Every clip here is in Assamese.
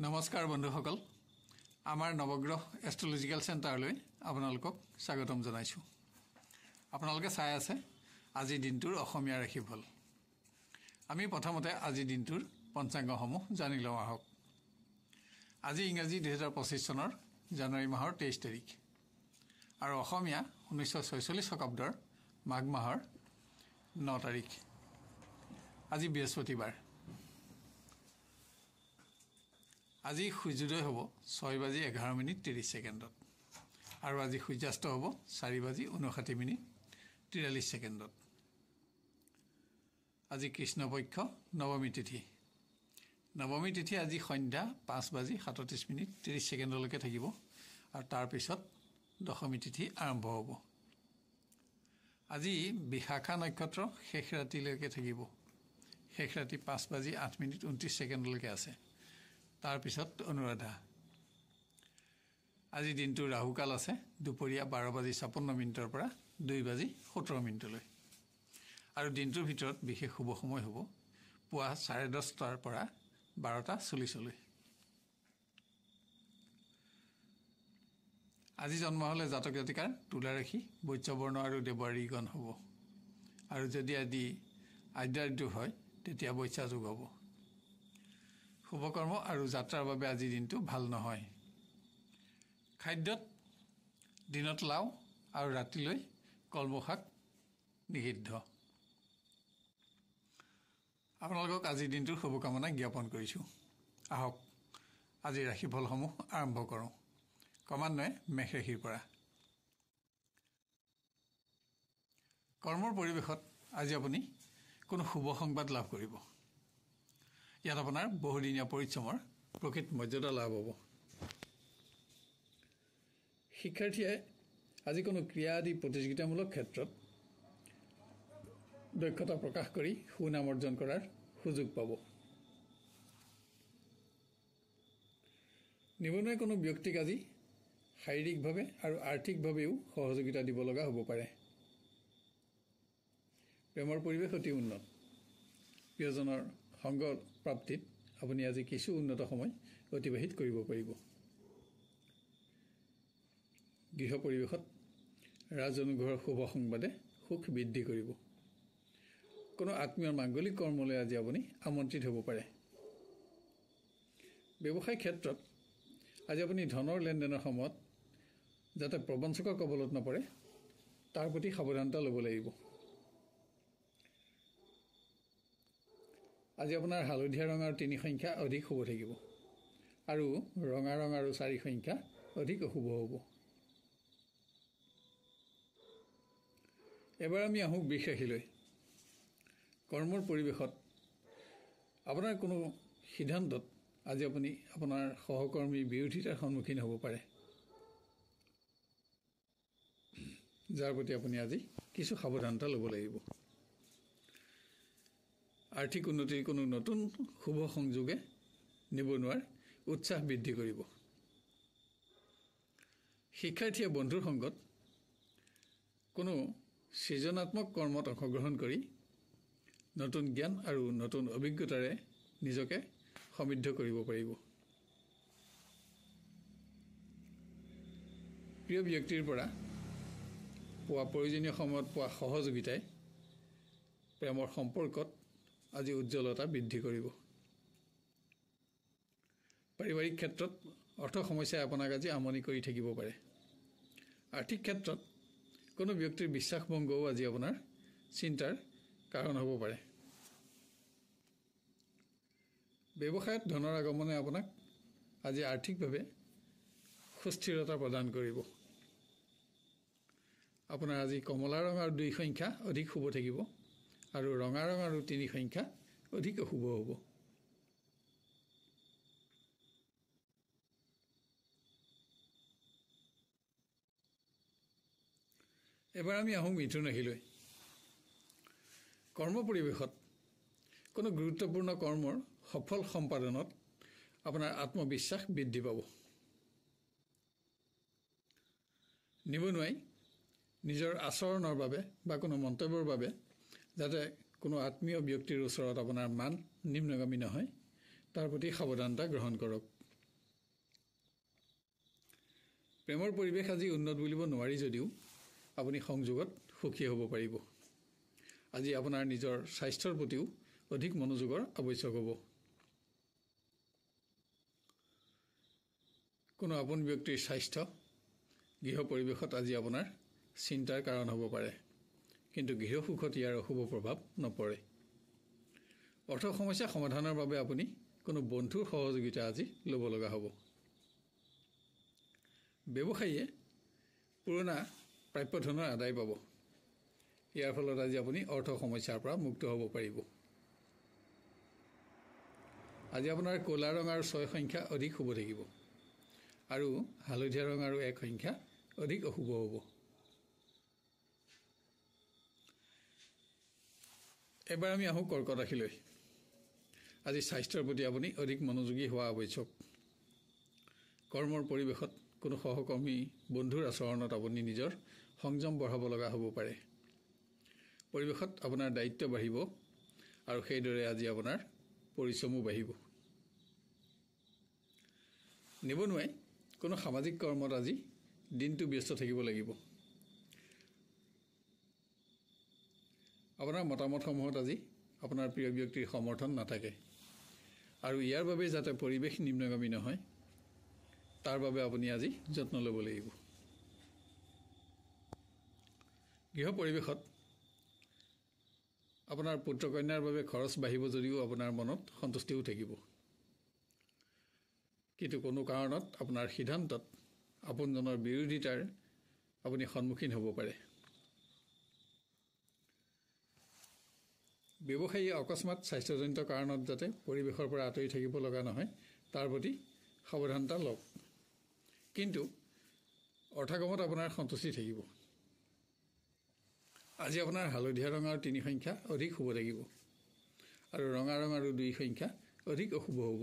নমস্কাৰ বন্ধুসকল আমাৰ নৱগ্ৰহ এষ্ট্ৰলজিক্যাল চেণ্টাৰলৈ আপোনালোকক স্বাগতম জনাইছো আপোনালোকে চাই আছে আজি দিনটোৰ অসমীয়া ৰাশিফল আমি প্ৰথমতে আজি দিনটোৰ পঞ্চাংগসমূহ জানি লওঁ আহক আজি ইংৰাজী 2025 চনৰ জানুৱাৰী মাহৰ 23 তাৰিখ আৰু অসমীয়া 1946 শকাব্দৰ মাঘ মাহৰ 9 তাৰিখ আজি বৃহস্পতিবাৰ আজি সূৰ্যোদয় হ'ব 6:11:30 আৰু আজি সূৰ্যাস্ত হ'ব 4:59:43 আজি কৃষ্ণপক্ষ নৱমী তিথি আজি সন্ধ্যা 5:37:30 লৈকে থাকিব আৰু তাৰ পিছত দশমী তিথি আৰম্ভ হ'ব আজি বিশাখা নক্ষত্ৰ শেষ ৰাতিলৈকে থাকিব শেষ ৰাতি 5:08:29 লৈকে আছে তাৰ পিছত অনুৰাধা আজি দিনটো ৰাহুকাল আছে দুপৰীয়া 12:56 পৰা 2:17 লৈ আৰু দিনটোৰ ভিতৰত বিশেষ শুভ সময় হ'ব পুৱা 10:30 পৰা 12:40 লৈ আজি জন্ম হ'লে জাতক জাতিকাৰ তুলা ৰাশি বৈশ্যবৰ্ণ আৰু দেৱৰীগণ হ'ব আৰু যদি আদি আদ্যাৰ্য হয় তেতিয়া বৈশ্যা যোগ হ'ব শুভকৰ্ম আৰু যাত্ৰাৰ বাবে আজি দিনটো ভাল নহয় খাদ্যত দিনত লাও আৰু ৰাতিলৈ কলমৌ শাক নিষিদ্ধ আপোনালোকক আজি দিনটোৰ শুভকামনা জ্ঞাপন কৰিছোঁ আহক আজি ৰাশিফলসমূহ আৰম্ভ কৰোঁ ক্ৰমান্বয়ে মেষ ৰাশিৰ পৰা কৰ্মৰ পৰিৱেশত আজি আপুনি কোনো শুভ সংবাদ লাভ কৰিব ইয়াত আপোনাৰ বহুদিনীয়া পৰিশ্ৰমৰ প্ৰকৃত মৰ্যাদা লাভ হ'ব শিক্ষাৰ্থীয়ে আজি কোনো ক্ৰিয়া আদি প্ৰতিযোগিতামূলক ক্ষেত্ৰত দক্ষতা প্ৰকাশ কৰি সুনাম অৰ্জন কৰাৰ সুযোগ পাব নিবনুৱা কোনো ব্যক্তিক আজি শাৰীৰিকভাৱে আৰু আৰ্থিকভাৱেও সহযোগিতা দিব লগা হ'ব পাৰে প্ৰেমৰ পৰিৱেশ অতি উন্নত প্ৰিয়জনৰ সংগ প্ৰাপ্তিত আপুনি আজি কিছু উন্নত সময় অতিবাহিত কৰিব পাৰিব গৃহ পৰিৱেশত ৰাজনুগ্ৰহৰ শুভ সংবাদে সুখ বৃদ্ধি কৰিব কোনো আত্মীয় মাংগলিক কৰ্মলৈ আজি আপুনি আমন্ত্ৰিত হ'ব পাৰে ব্যৱসায় ক্ষেত্ৰত আজি আপুনি ধনৰ লেনদেনৰ সময়ত যাতে প্ৰবঞ্চকৰ কবলত নপৰে তাৰ প্ৰতি সাৱধানতা ল'ব লাগিব আজি আপোনাৰ হালধীয়া ৰং আৰু 3 সংখ্যা অধিক শুভ থাকিব আৰু ৰঙা ৰং আৰু 4 সংখ্যা অধিক অশুভ হ'ব এবাৰ আমি আহোঁ বৃষ ৰাশিলৈ কৰ্মৰ পৰিৱেশত আপোনাৰ কোনো সিদ্ধান্তত আজি আপুনি আপোনাৰ সহকৰ্মীৰ বিৰোধিতাৰ সন্মুখীন হ'ব পাৰে যাৰ প্ৰতি আপুনি আজি কিছু সাৱধানতা ল'ব লাগিব আৰ্থিক উন্নতিৰ কোনো নতুন শুভ সংযোগে নিবনুৱাৰ উৎসাহ বৃদ্ধি কৰিব শিক্ষাৰ্থীয়ে বন্ধুৰ সংগত কোনো সৃজনাত্মক কৰ্মত অংশগ্ৰহণ কৰি নতুন জ্ঞান আৰু নতুন অভিজ্ঞতাৰে নিজকে সমৃদ্ধ কৰিব পাৰিব প্ৰিয় ব্যক্তিৰ পৰা পোৱা প্ৰয়োজনীয় সময়ত পোৱা সহযোগিতাই প্ৰেমৰ সম্পৰ্কত আজি উজ্জ্বলতা বৃদ্ধি কৰিব পাৰিবাৰিক ক্ষেত্ৰত অৰ্থ সমস্যাই আপোনাক আজি আমনি কৰি থাকিব পাৰে আৰ্থিক ক্ষেত্ৰত কোনো ব্যক্তিৰ বিশ্বাসভংগও আজি আপোনাৰ চিন্তাৰ কাৰণ হ'ব পাৰে ব্যৱসায়ত ধনৰ আগমনে আপোনাক আজি আৰ্থিকভাৱে সুস্থিৰতা প্ৰদান কৰিব আপোনাৰ আজি কমলা ৰং আৰু 2 সংখ্যা অধিক শুভ থাকিব আৰু ৰঙা ৰং আৰু 3 সংখ্যা অধিক অশুভ হ'ব এবাৰ আমি আহোঁ মিথুন ৰাশিলৈ কৰ্ম পৰিৱেশত কোনো গুৰুত্বপূৰ্ণ কৰ্মৰ সফল সম্পাদনত আপোনাৰ আত্মবিশ্বাস বৃদ্ধি পাব নিবনুৱাই নিজৰ আচৰণৰ বাবে বা কোনো মন্তব্যৰ বাবে যাতে কোনো আত্মীয় ব্যক্তিৰ ওচৰত আপোনাৰ মান নিম্নগামী নহয় তাৰ প্ৰতি সাৱধানতা গ্ৰহণ কৰক প্ৰেমৰ পৰিৱেশ আজি উন্নত বুলিব নোৱাৰি যদিও আপুনি সংযোগত সুখী হ'ব পাৰিব। আজি আপোনাৰ নিজৰ স্বাস্থ্যৰ প্ৰতিও অধিক মনোযোগৰ আৱশ্যক হ'ব। কোনো আপোন ব্যক্তিৰ স্বাস্থ্য গৃহ পৰিৱেশত আজি আপোনাৰ চিন্তাৰ কাৰণ হ'ব পাৰে, কিন্তু গৃহ সুখত ইয়াৰ অশুভ প্ৰভাৱ নপৰে। অৰ্থ সমস্যা সমাধানৰ বাবে আপুনি কোনো বন্ধুৰ সহযোগিতা আজি ল'ব লগা হ'ব। ব্যৱসায়ীয়ে পুৰণা প্ৰাপ্য ধনৰ আদায় পাব। ইয়াৰ ফলত আজি আপুনি অৰ্থ সমস্যাৰ পৰা মুক্ত হ'ব পাৰিব। আজি আপোনাৰ ক'লা ৰং আৰু 6 সংখ্যা অধিক শুভ থাকিব আৰু হালধীয়া ৰং আৰু 1 সংখ্যা অধিক অশুভ হ'ব। এবাৰ আমি আহোঁ কৰ্কট ৰাশিলৈ। আজি স্বাস্থ্যৰ প্ৰতি আপুনি অধিক মনোযোগী হোৱা আৱশ্যক। কৰ্মৰ পৰিৱেশত কোনো সহকৰ্মী বন্ধুৰ আচৰণত আপুনি নিজৰ সংযম বঢ়াব লগা হ'ব পাৰে। পৰিৱেশত আপোনাৰ দায়িত্ব বাঢ়িব আৰু সেইদৰে আজি আপোনাৰ পৰিশ্ৰমো বাঢ়িব। নিবনুৱাই কোনো সামাজিক কৰ্মত আজি দিনটো ব্যস্ত থাকিব লাগিব। আপোনাৰ মতামতসমূহত আজি আপোনাৰ প্ৰিয় ব্যক্তিৰ সমৰ্থন নাথাকে আৰু ইয়াৰ বাবে যাতে পৰিৱেশ নিম্নগামী নহয় তাৰ বাবে আপুনি আজি যত্ন ল'ব লাগিব। গৃহ পৰিৱেশত আপোনাৰ পুত্ৰ কন্যাৰ বাবে খৰচ বাঢ়িব যদিও আপোনাৰ মনত সন্তুষ্টিও থাকিব, কিন্তু কোনো কাৰণত আপোনাৰ সিদ্ধান্তত আপোনজনৰ বিৰোধিতাৰ আপুনি সন্মুখীন হ'ব পাৰে। ব্যৱসায়ীয়ে অকস্মাত স্বাস্থ্যজনিত কাৰণত যাতে পৰিৱেশৰ পৰা আঁতৰি থাকিব লগা নহয় তাৰ প্ৰতি সাৱধানতা লওক, কিন্তু অৰ্থগমত আপোনাৰ সন্তুষ্টি থাকিব। আজি আপোনাৰ হালধীয়া ৰং আৰু 3 সংখ্যা অধিক শুভ থাকিব আৰু ৰঙা ৰং আৰু 2 সংখ্যা অধিক অশুভ হ'ব।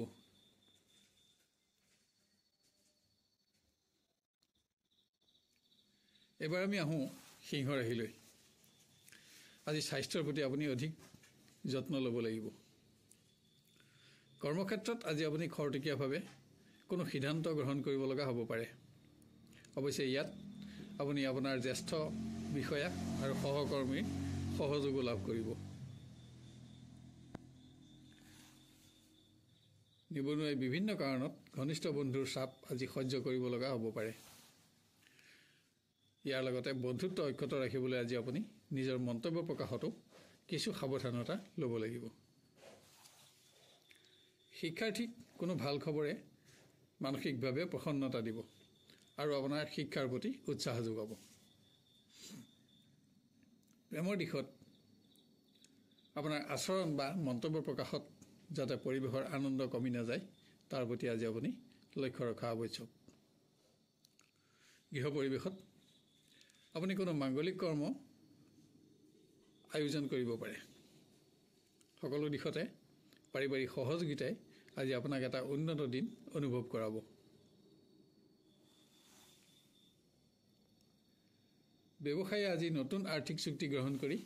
এবাৰ আমি আহোঁ সিংহ ৰাশিলৈ। আজি স্বাস্থ্যৰ প্ৰতি আপুনি অধিক যত্ন ল'ব লাগিব। কৰ্মক্ষেত্ৰত আজি আপুনি খৰতকীয়াভাৱে কোনো সিদ্ধান্ত গ্ৰহণ কৰিব লগা হ'ব পাৰে। অৱশ্যে ইয়াত আপুনি আপোনাৰ জ্যেষ্ঠ বিষয়া আৰু সহকৰ্মীৰ সহযোগো লাভ কৰিব। নিবনুৱাই বিভিন্ন কাৰণত ঘনিষ্ঠ বন্ধুৰ চাপ আজি সহ্য কৰিব লগা হ'ব পাৰে। ইয়াৰ লগতে বন্ধুত্ব অক্ষত ৰাখিবলৈ আজি আপুনি নিজৰ মন্তব্য প্ৰকাশতো কিছু সাৱধানতা ল'ব লাগিব। শিক্ষাৰ্থীক কোনো ভাল খবৰে মানসিকভাৱে প্ৰসন্নতা দিব আৰু আপোনাৰ শিক্ষাৰ প্ৰতি উৎসাহ যোগাব। প্ৰেমৰ দিশত আপোনাৰ আচৰণ বা মন্তব্য প্ৰকাশত যাতে পৰিৱেশৰ আনন্দ কমি নাযায় তাৰ প্ৰতি আজি আপুনি লক্ষ্য ৰখা আৱশ্যক। গৃহ পৰিৱেশত আপুনি কোনো মাংগলিক কৰ্ম আয়োজন কৰিব পাৰে। সকলো দিশতে পাৰিবাৰিক সহযোগিতাই আজি আপোনাক এটা উন্নত দিন অনুভৱ কৰাব। ব্যৱসায়ীয়ে আজি নতুন আৰ্থিক চুক্তি গ্ৰহণ কৰি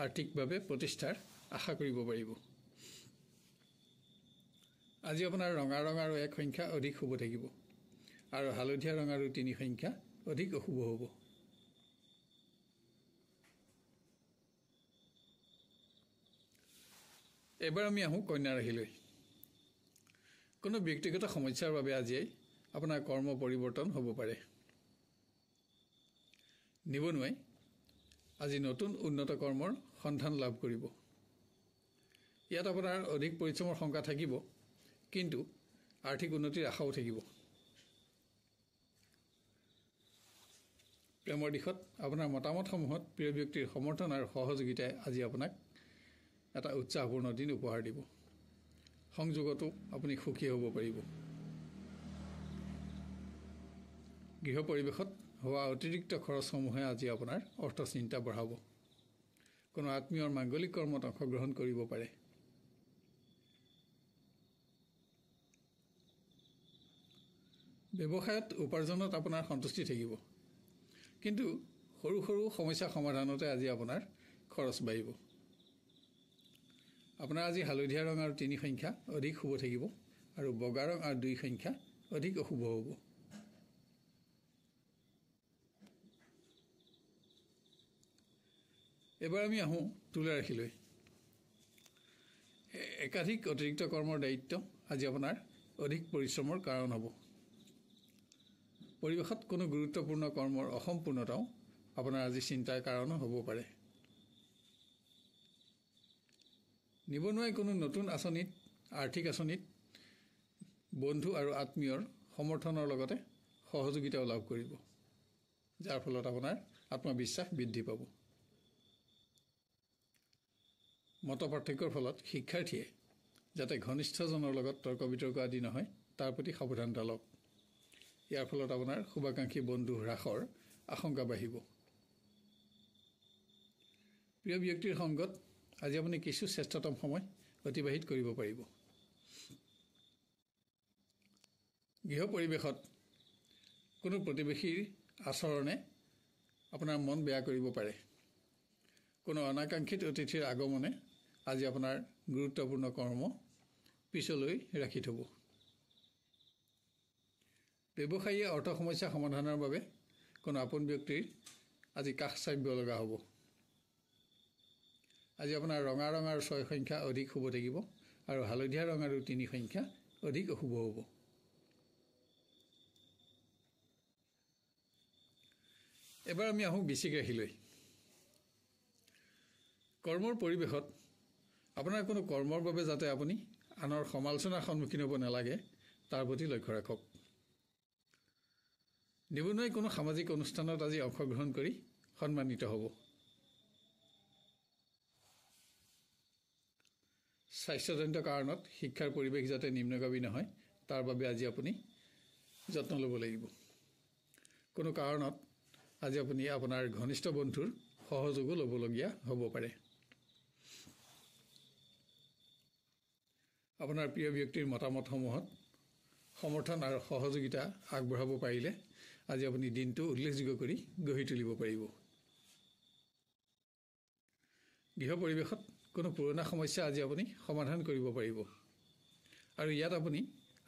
আৰ্থিকভাৱে প্ৰতিষ্ঠাৰ আশা কৰিব পাৰিব। আজি আপোনাৰ ৰঙা ৰং আৰু 1 সংখ্যা অধিক শুভ থাকিব আৰু হালধীয়া ৰং আৰু 3 সংখ্যা অধিক অশুভ হ'ব। এবাৰ আমি আহোঁ কন্যা ৰাশিলৈ। কোনো ব্যক্তিগত সমস্যাৰ বাবে আজিয়ে আপোনাৰ কৰ্ম পৰিৱৰ্তন হ'ব পাৰে। নিবনুৱাই আজি নতুন উন্নত কৰ্মৰ সন্ধান লাভ কৰিব। ইয়াত আপোনাৰ অধিক পৰিশ্ৰমৰ শংকা থাকিব, কিন্তু আৰ্থিক উন্নতিৰ আশাও থাকিব। প্ৰেমৰ দিশত আপোনাৰ মতামতসমূহত প্ৰিয় ব্যক্তিৰ সমৰ্থন আৰু সহযোগিতাই আজি আপোনাক এটা উৎসাহপূৰ্ণ দিন উপহাৰ দিব। সংযোগতো আপুনি সুখী হ'ব পাৰিব। গৃহ পৰিৱেশত হোৱা অতিৰিক্ত খৰচসমূহে আজি আপোনাৰ অৰ্থচিন্তা বঢ়াব। কোনো আত্মীয়ৰ মাংগলিক কৰ্মত অংশগ্ৰহণ কৰিব পাৰে। ব্যৱসায়ত উপাৰ্জনত আপোনাৰ সন্তুষ্টি থাকিব, কিন্তু সৰু সৰু সমস্যা সমাধানতে আজি আপোনাৰ খৰচ বাঢ়িব। আপোনাৰ আজি হালধীয়া ৰং আৰু 3 সংখ্যা অধিক শুভ থাকিব আৰু বগা ৰং আৰু 2 সংখ্যা অধিক অশুভ হ'ব। এবাৰ আমি আহোঁ তুলা ৰাশিলৈ। একাধিক অতিৰিক্ত কৰ্মৰ দায়িত্ব আজি আপোনাৰ অধিক পৰিশ্ৰমৰ কাৰণ হ'ব। পৰিৱেশত কোনো গুৰুত্বপূৰ্ণ কৰ্মৰ অসম্পূৰ্ণতাও আপোনাৰ আজি চিন্তাৰ কাৰণ হ'ব পাৰে। নিবনুৱাই কোনো নতুন আঁচনিত, আৰ্থিক আঁচনিত বন্ধু আৰু আত্মীয়ৰ সমৰ্থনৰ লগতে সহযোগিতাও লাভ কৰিব, যাৰ ফলত আপোনাৰ আত্মবিশ্বাস বৃদ্ধি পাব। মত পাৰ্থক্যৰ ফলত শিক্ষাৰ্থীয়ে যাতে ঘনিষ্ঠজনৰ লগত তৰ্ক বিতৰ্ক আদি নহয় তাৰ প্ৰতি সাৱধানতা লওক। ইয়াৰ ফলত আপোনাৰ শুভাকাংক্ষী বন্ধু হ্ৰাসৰ আশংকা বাঢ়িব। প্ৰিয় ব্যক্তিৰ সংগত আজি আপুনি কিছু শ্ৰেষ্ঠতম সময় অতিবাহিত কৰিব পাৰিব। গৃহ পৰিৱেশত কোনো প্ৰতিবেশীৰ আচৰণে আপোনাৰ মন বেয়া কৰিব পাৰে। কোনো অনাকাংক্ষিত অতিথিৰ আগমনে আজি আপোনাৰ গুৰুত্বপূৰ্ণ কৰ্ম পিছলৈ ৰাখি থ'ব। ব্যৱসায়ীয়ে অৰ্থ সমস্যা সমাধানৰ বাবে কোনো আপোন ব্যক্তিৰ আজি কাষ চাপিব লগা হ'ব। আজি আপোনাৰ ৰঙা ৰং আৰু 6 সংখ্যা অধিক শুভ থাকিব আৰু হালধীয়া ৰং আৰু 3 সংখ্যা অধিক অশুভ হ'ব। এবাৰ আমি আহোঁ বৃশ্চিক ৰাশিলৈ। কৰ্মৰ পৰিৱেশত আপোনাৰ কোনো কৰ্মৰ বাবে যাতে আপুনি আনৰ সমালোচনাৰ সন্মুখীন হ'ব নালাগে তাৰ প্ৰতি লক্ষ্য ৰাখক। নিবনুৱাই কোনো সামাজিক অনুষ্ঠানত আজি অংশগ্ৰহণ কৰি সন্মানিত হ'ব। স্বাস্থ্যজনিত কাৰণত শিক্ষাৰ পৰিৱেশ যাতে নিম্নগামী নহয় তাৰ বাবে আজি আপুনি যত্ন ল'ব লাগিব। কোনো কাৰণত আজি আপুনি আপোনাৰ ঘনিষ্ঠ বন্ধুৰ সহযোগো ল'বলগীয়া হ'ব পাৰে। আপোনাৰ প্ৰিয় ব্যক্তিৰ মতামতসমূহত সমৰ্থন আৰু সহযোগিতা আগবঢ়াব পাৰিলে আজি আপুনি দিনটো উল্লেখযোগ্য কৰি গঢ়ি তুলিব পাৰিব। গৃহ পৰিৱেশত কোনো পুৰণা সমস্যা আজি আপুনি সমাধান কৰিব পাৰিব আৰু ইয়াত আপুনি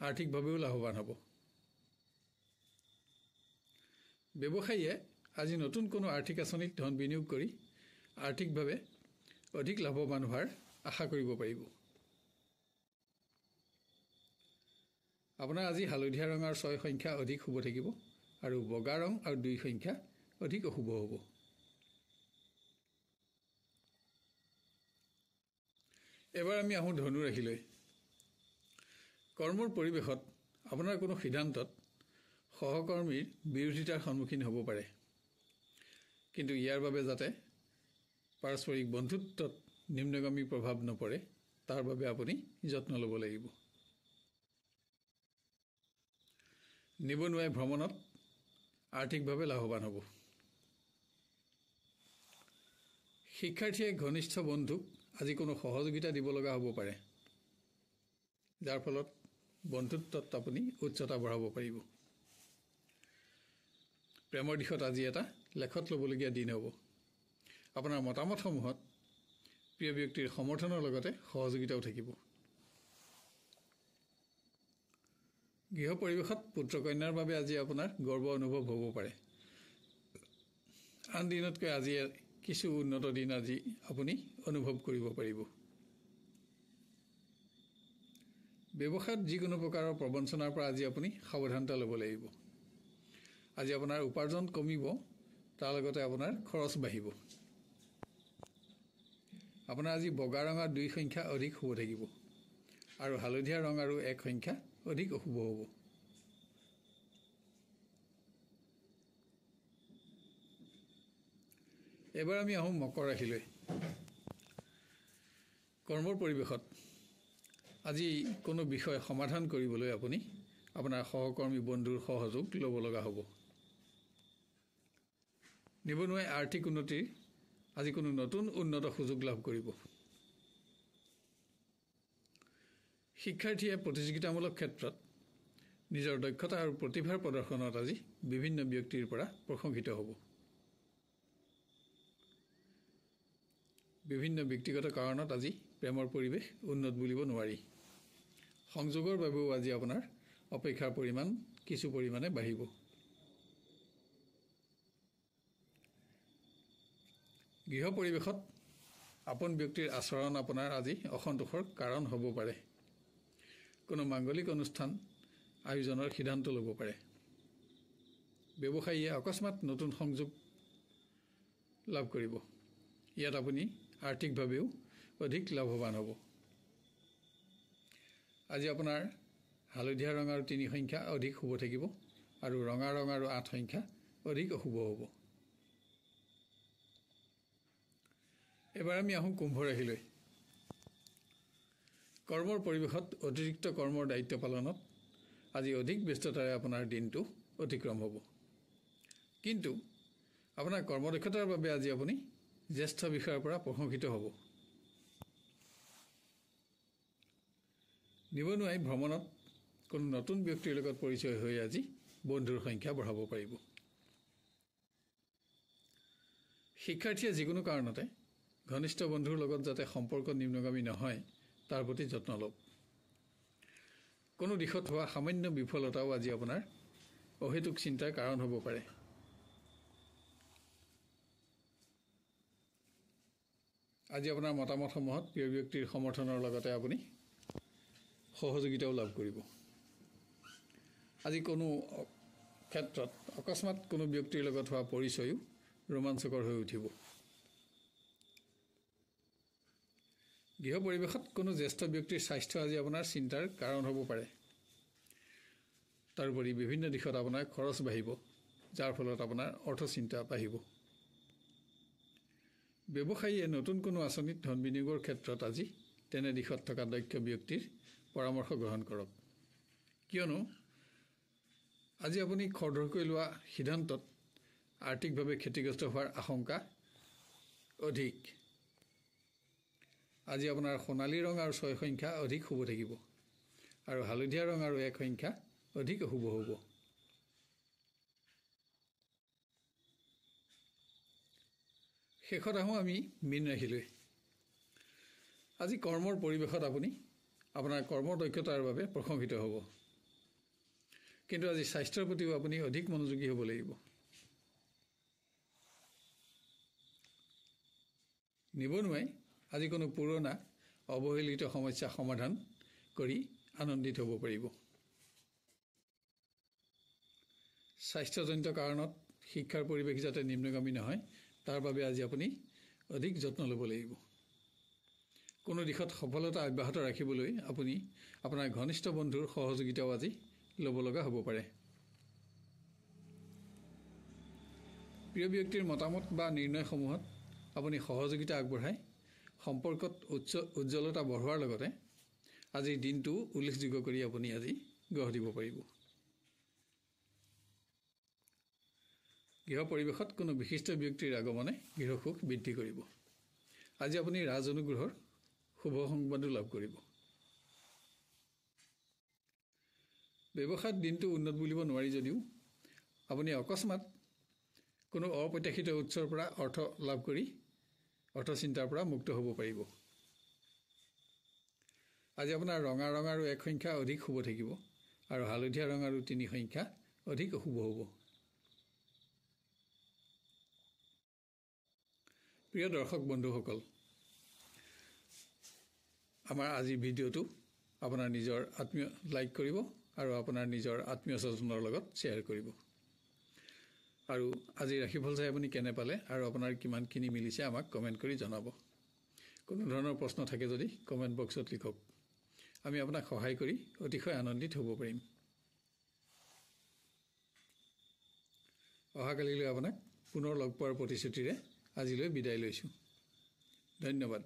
আৰ্থিকভাৱেও লাভৱান হ'ব। ব্যৱসায়ীয়ে আজি নতুন কোনো আৰ্থিক আঁচনিত ধন বিনিয়োগ কৰি আৰ্থিকভাৱে অধিক লাভৱান হোৱাৰ আশা কৰিব পাৰিব। আপোনাৰ আজি হালধীয়া ৰং আৰু 6 সংখ্যা অধিক শুভ থাকিব আৰু বগা ৰং আৰু 2 সংখ্যা অধিক অশুভ হ'ব। এবাৰ আমি আহোঁ ধনু ৰাশিলৈ। কৰ্মৰ পৰিৱেশত আপোনাৰ কোনো সিদ্ধান্তত সহকৰ্মীৰ বিৰোধিতাৰ সন্মুখীন হ'ব পাৰে, কিন্তু ইয়াৰ বাবে যাতে পাৰস্পৰিক বন্ধুত্বত নিম্নগামী প্ৰভাৱ নপৰে তাৰ বাবে আপুনি যত্ন ল'ব লাগিব। নিবনুৱাই ভ্ৰমণত আৰ্থিকভাৱে লাভৱান হ'ব। শিক্ষাৰ্থীয়ে ঘনিষ্ঠ বন্ধুক আজি কোনো সহযোগিতা দিব লগা হ'ব পাৰে, যাৰ ফলত বন্ধুত্বত আপুনি উচ্চতা বঢ়াব পাৰিব। প্ৰেমৰ দিশত আজি এটা লেখত ল'বলগীয়া দিন হ'ব। আপোনাৰ মতামতসমূহত প্ৰিয় ব্যক্তিৰ সমৰ্থনৰ লগতে সহযোগিতাও থাকিব। গৃহ পৰিৱেশত পুত্ৰ কন্যাৰ বাবে আজি আপোনাৰ গৰ্ব অনুভৱ হ'ব পাৰে। আন দিনতকৈ আজি কিছু উন্নত দিন আজি আপুনি অনুভৱ কৰিব পাৰিব। ব্যৱসায়ত যিকোনো প্ৰকাৰৰ প্ৰবঞ্চনাৰ পৰা আজি আপুনি সাৱধানতা ল'ব লাগিব। আজি আপোনাৰ উপাৰ্জন কমিব, তাৰ লগতে আপোনাৰ খৰচ বাঢ়িব। আপোনাৰ আজি বগা ৰং আৰু 2 সংখ্যা অধিক শুভ থাকিব আৰু হালধীয়া ৰং আৰু 1 সংখ্যা অধিক অশুভ হ'ব। এবাৰ আমি আহোঁ মকৰ ৰাশিলৈ। কৰ্মৰ পৰিৱেশত আজি কোনো বিষয় সমাধান কৰিবলৈ আপুনি আপোনাৰ সহকৰ্মী বন্ধুৰ সহযোগ ল'ব লগা হ'ব। নিবনুৱাই আৰ্থিক উন্নতিৰ আজি কোনো নতুন উন্নত সুযোগ লাভ কৰিব। শিক্ষাৰ্থীয়ে প্ৰতিযোগিতামূলক ক্ষেত্ৰত নিজৰ দক্ষতা আৰু প্ৰতিভাৰ প্ৰদৰ্শনত আজি বিভিন্ন ব্যক্তিৰ পৰা প্ৰশংসিত হ'ব। বিভিন্ন ব্যক্তিগত কাৰণত আজি প্ৰেমৰ পৰিৱেশ উন্নত বুলিব নোৱাৰি। সংযোগৰ বাবেও আজি আপোনাৰ অপেক্ষাৰ পৰিমাণ কিছু পৰিমাণে বাঢ়িব। গৃহ পৰিৱেশত আপোন ব্যক্তিৰ আচৰণ আপোনাৰ আজি অসন্তোষৰ কাৰণ হ'ব পাৰে। কোনো মাংগলিক অনুষ্ঠান আয়োজনৰ সিদ্ধান্ত ল'ব পাৰে। ব্যৱসায়ীয়ে অকস্মাত নতুন সংযোগ লাভ কৰিব। ইয়াত আপুনি আৰ্থিকভাৱেও অধিক লাভৱান হ'ব। আজি আপোনাৰ হালধীয়া ৰং আৰু 3 সংখ্যা অধিক শুভ থাকিব আৰু ৰঙা ৰং আৰু 8 সংখ্যা অধিক অশুভ হ'ব। এবাৰ আমি আহোঁ কুম্ভ ৰাশিলৈ। কৰ্মৰ পৰিৱেশত অতিৰিক্ত কৰ্মৰ দায়িত্ব পালনত আজি অধিক ব্যস্ততাৰে আপোনাৰ দিনটো অতিক্ৰম হ'ব। কিন্তু আপোনাৰ কৰ্মদক্ষতাৰ বাবে আজি আপুনি জ্যেষ্ঠ বিষয়াৰ পৰা প্ৰশংসিত হ'ব। নিবনুৱাই ভ্ৰমণত কোনো নতুন ব্যক্তিৰ লগত পৰিচয় হৈ আজি বন্ধুৰ সংখ্যা বঢ়াব পাৰিব। শিক্ষাৰ্থীয়ে যিকোনো কাৰণতে ঘনিষ্ঠ বন্ধুৰ লগত যাতে সম্পৰ্ক নিম্নগামী নহয় তাৰ প্ৰতি যত্ন লওক। কোনো দিশত হোৱা সামান্য বিফলতাও আজি আপোনাৰ অহেতুক চিন্তাৰ কাৰণ হ'ব পাৰে। আজি আপোনাৰ মতামতসমূহত প্ৰিয় ব্যক্তিৰ সমৰ্থনৰ লগতে আপুনি সহযোগিতাও লাভ কৰিব। আজি কোনো ক্ষেত্ৰত অকস্মাত কোনো ব্যক্তিৰ লগত হোৱা পৰিচয়ো ৰোমাঞ্চকৰ হৈ উঠিব। গৃহ পৰিৱেশত কোনো জ্যেষ্ঠ ব্যক্তিৰ স্বাস্থ্য আজি আপোনাৰ চিন্তাৰ কাৰণ হ'ব পাৰে। তাৰোপৰি বিভিন্ন দিশত আপোনাৰ খৰচ বাঢ়িব, যাৰ ফলত আপোনাৰ অৰ্থচিন্তা বাঢ়িব। ব্যৱসায়ীয়ে নতুন কোনো আঁচনিত ধন বিনিয়োগৰ ক্ষেত্ৰত আজি তেনে দিশত থকা দক্ষ ব্যক্তিৰ পৰামৰ্শ গ্ৰহণ কৰক। কিয়নো আজি আপুনি খৰধৰকৈ লোৱা সিদ্ধান্তত আৰ্থিকভাৱে ক্ষতিগ্ৰস্ত হোৱাৰ আশংকা অধিক। আজি আপোনাৰ সোণালী ৰং আৰু 6 সংখ্যা অধিক শুভ থাকিব আৰু হালধীয়া ৰং আৰু 1 সংখ্যা অধিক অশুভ হ'ব। শেষত আহোঁ আমি মীন ৰাশিলৈ। আজি কৰ্মৰ পৰিৱেশত আপুনি আপোনাৰ কৰ্মৰ দক্ষতাৰ বাবে প্ৰশংসিত হ'ব। কিন্তু আজি স্বাস্থ্যৰ প্ৰতিও আপুনি অধিক মনোযোগী হ'ব লাগিব। নিবনুৱাই আজি কোনো পুৰণা অৱহেলিত সমস্যা সমাধান কৰি আনন্দিত হ'ব পাৰিব। স্বাস্থ্যজনিত কাৰণত শিক্ষাৰ পৰিৱেশ যাতে নিম্নগামী নহয় তাৰ বাবে আজি আপুনি অধিক যত্ন ল'ব লাগিব। কোনো দিশত সফলতা অব্যাহত ৰাখিবলৈ আপুনি আপোনাৰ ঘনিষ্ঠ বন্ধুৰ সহযোগিতাও আজি ল'ব লগা হ'ব পাৰে। প্ৰিয় ব্যক্তিৰ মতামত বা নিৰ্ণয়সমূহত আপুনি সহযোগিতা আগবঢ়াই সম্পৰ্কত উজ্জ্বলতা বঢ়োৱাৰ লগতে আজিৰ দিনটো উল্লেখযোগ্য কৰি আপুনি আজি গঢ় দিব পাৰিব। গৃহ পৰিৱেশত কোনো বিশিষ্ট ব্যক্তিৰ আগমনে গৃহসুখ বৃদ্ধি কৰিব। আজি আপুনি ৰাজ অনুগ্ৰহৰ শুভ সংবাদো লাভ কৰিব। ব্যৱসায়ত দিনটো উন্নত বুলিব নোৱাৰি যদিও আপুনি অকস্মাত কোনো অপ্ৰত্যাশিত উৎসৰ পৰা অৰ্থ লাভ কৰি অৰ্থচিন্তাৰ পৰা মুক্ত হ'ব পাৰিব। আজি আপোনাৰ ৰঙা ৰং আৰু 1 সংখ্যা অধিক শুভ থাকিব আৰু হালধীয়া ৰং আৰু 3 সংখ্যা অধিক অশুভ হ'ব। প্ৰিয় দৰ্শক বন্ধুসকল, আমাৰ আজিৰ ভিডিঅ'টো আপোনাৰ নিজৰ লাইক কৰিব আৰু আপোনাৰ নিজৰ আত্মীয় স্বজনৰ লগত শ্বেয়াৰ কৰিব। আৰু আজি ৰাশিফল চাই আপুনি কেনে পালে আৰু আপোনাৰ কিমানখিনি মিলিছে আমাক কমেণ্ট কৰি জনাব। কোনো ধৰণৰ প্ৰশ্ন থাকে যদি কমেণ্ট বক্সত লিখক। আমি আপোনাক সহায় কৰি অতিশয় আনন্দিত হ'ব পাৰিম। অহাকালিলৈ আপোনাক পুনৰ লগ পোৱাৰ প্ৰতিশ্ৰুতিৰে আজিলৈ বিদায় লৈছোঁ। ধন্যবাদ।